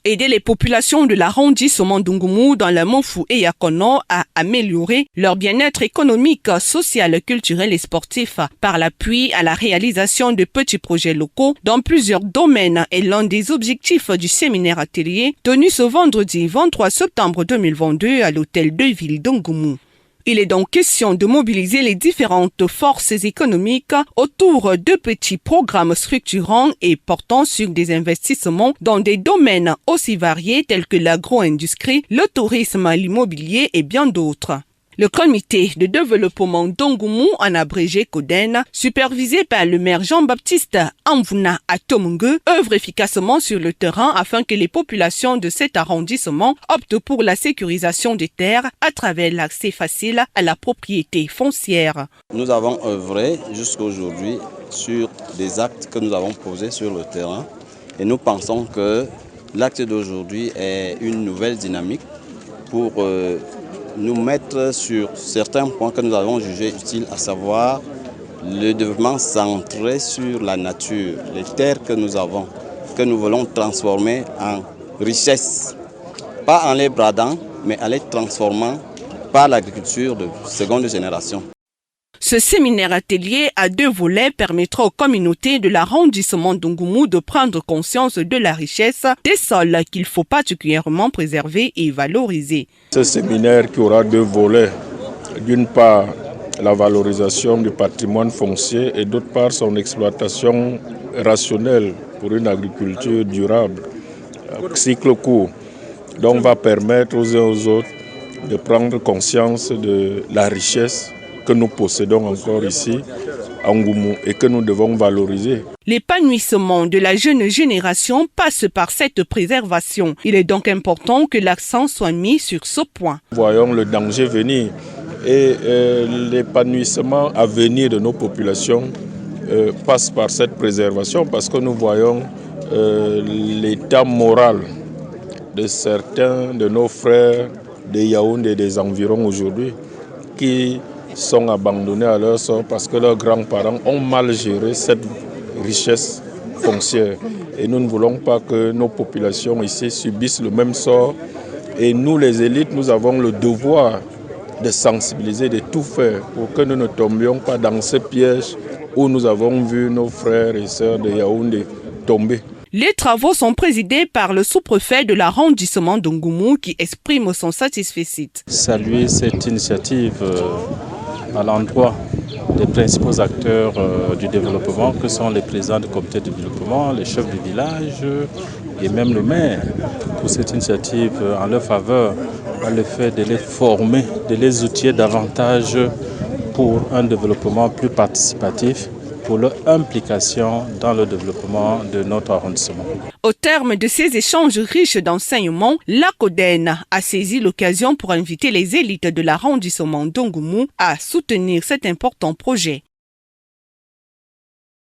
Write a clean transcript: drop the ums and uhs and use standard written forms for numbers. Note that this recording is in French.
Aider les populations de l'arrondissement d'Ungumu dans la Mofu et Yakono à améliorer leur bien-être économique, social, culturel et sportif par l'appui à la réalisation de petits projets locaux dans plusieurs domaines est l'un des objectifs du séminaire atelier tenu ce vendredi 23 septembre 2022 à l'hôtel de ville d'Ungumu. Il est donc question de mobiliser les différentes forces économiques autour de petits programmes structurants et portant sur des investissements dans des domaines aussi variés tels que l'agro-industrie, le tourisme, l'immobilier et bien d'autres. Le comité de développement d'Ungumu, en abrégé CODEN, supervisé par le maire Jean-Baptiste Amvuna Atomungu, œuvre efficacement sur le terrain afin que les populations de cet arrondissement optent pour la sécurisation des terres à travers l'accès facile à la propriété foncière. Nous avons œuvré jusqu'à aujourd'hui sur des actes que nous avons posés sur le terrain et nous pensons que l'acte d'aujourd'hui est une nouvelle dynamique pour nous mettre sur certains points que nous avons jugés utiles, à savoir le développement centré sur la nature, les terres que nous avons, que nous voulons transformer en richesse, pas en les bradant, mais en les transformant par l'agriculture de seconde génération. Ce séminaire atelier à 2 volets permettra aux communautés de l'arrondissement d'Ungumu de prendre conscience de la richesse des sols qu'il faut particulièrement préserver et valoriser. Ce séminaire qui aura 2 volets, d'une part la valorisation du patrimoine foncier et d'autre part son exploitation rationnelle pour une agriculture durable, cycle court, donc va permettre aux uns et aux autres de prendre conscience de la richesse que nous possédons encore ici à Ungumu et que nous devons valoriser. L'épanouissement de la jeune génération passe par cette préservation. Il est donc important que l'accent soit mis sur ce point. Voyons le danger venir et l'épanouissement à venir de nos populations passe par cette préservation parce que nous voyons l'état moral de certains de nos frères de Yaoundé et des environs aujourd'hui qui sont abandonnés à leur sort parce que leurs grands-parents ont mal géré cette richesse foncière. Et nous ne voulons pas que nos populations ici subissent le même sort. Et nous, les élites, nous avons le devoir de sensibiliser, de tout faire pour que nous ne tombions pas dans ce piège où nous avons vu nos frères et sœurs de Yaoundé tomber. Les travaux sont présidés par le sous-préfet de l'arrondissement d'Ungumu qui exprime son satisfait. Saluer cette initiative à l'endroit des principaux acteurs du développement que sont les présidents du comité de développement, les chefs du village et même le maire pour cette initiative en leur faveur, dans le fait de les former, de les outiller davantage pour un développement plus participatif, pour leur implication dans le développement de notre arrondissement. Au terme de ces échanges riches d'enseignements, la CODEN a saisi l'occasion pour inviter les élites de l'arrondissement d'Ungumu à soutenir cet important projet.